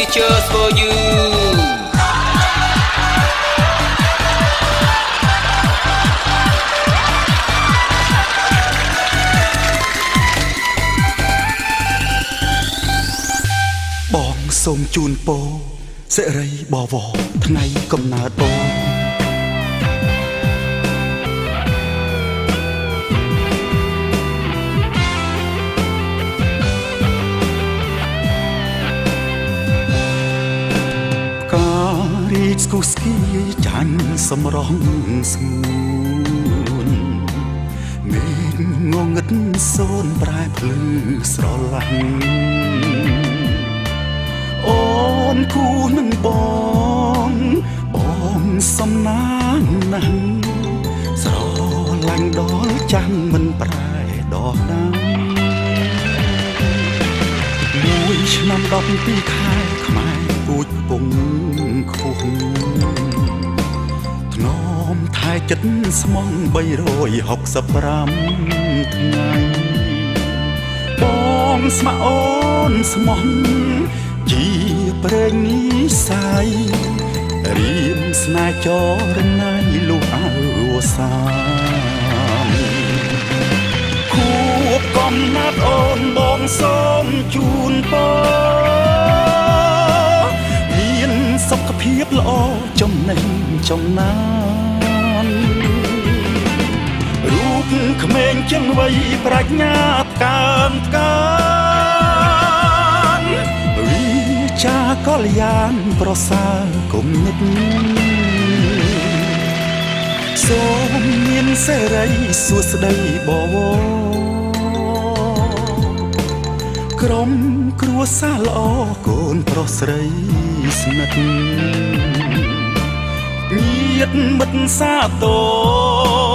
is just for you បងសូមជូនពរសិរីបវរថ្ងៃកំណើតបងរីកស្គូស្គីចាញ់សម្រងស្ងួនមេឃងងឹតសូនប្រែភ្លឺស្រឡាញ់អូនគូនឹងបងសំណាងណាស់ស្រឡាញ់ដល់ចាំងមិនប្រែដកណាមួយឆ្នាំ12ខែខ្មែរពូជពងខុសធ្នមថែចិត្តស្មង365ថ្ងៃបងស្ម័គ្រអូនស្មោះជាព្រេងនិស័យរៀមស្នេហ៍ចរណៃលុះអវសានគូបកំណាត់អូនបងសូមជូនពរមានសុខភាពល្អចំណេញចំណានរូបក្មេងជាងវ័យប្រាជ្ញាកើនវិចាកល្យានប្រសើរគុំនិតសូមមានសេរីសួស្តីបវរក្រុមគ្រួសារល្អកូនប្រុសស្រីស្និទ្ធញាតិមិត្តសាទ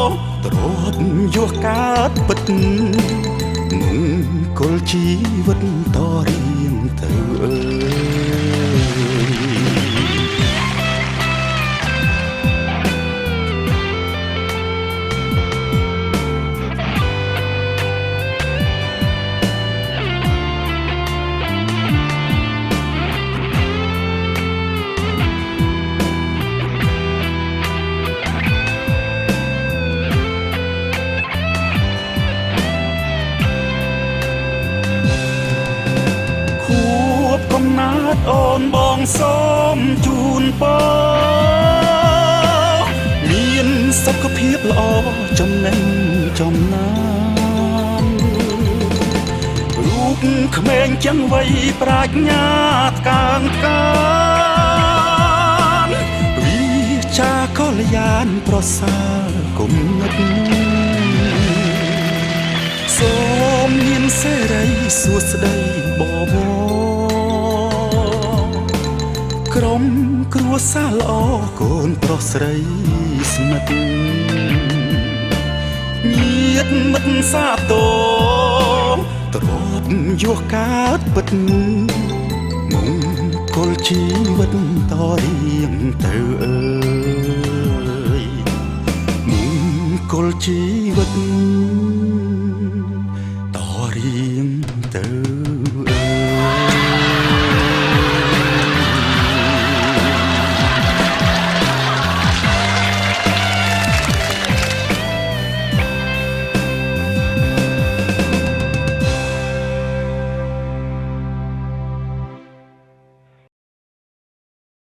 រទ្រពយោកើតពិតមង្គលជីវិតតរៀងទៅអើកំណើតអូនបងសូមជូនពរមានសុខភាពល្អចំណេញចំណានរូបក្មេងចឹងវ័យប្រាជ្ញាកើនវិចាកល្យានប្រសើរគុណិតសូមមានសេរីសួស្តីបវរក្រុមគ្រួសារល្អកូនប្រុសស្រីស្និទ្ធញាតិមិត្តសាទរទ្រពយោកើតពិតមង្គលជីវិតតរៀងទៅអើយមង្គលជីវិតតរៀងទៅ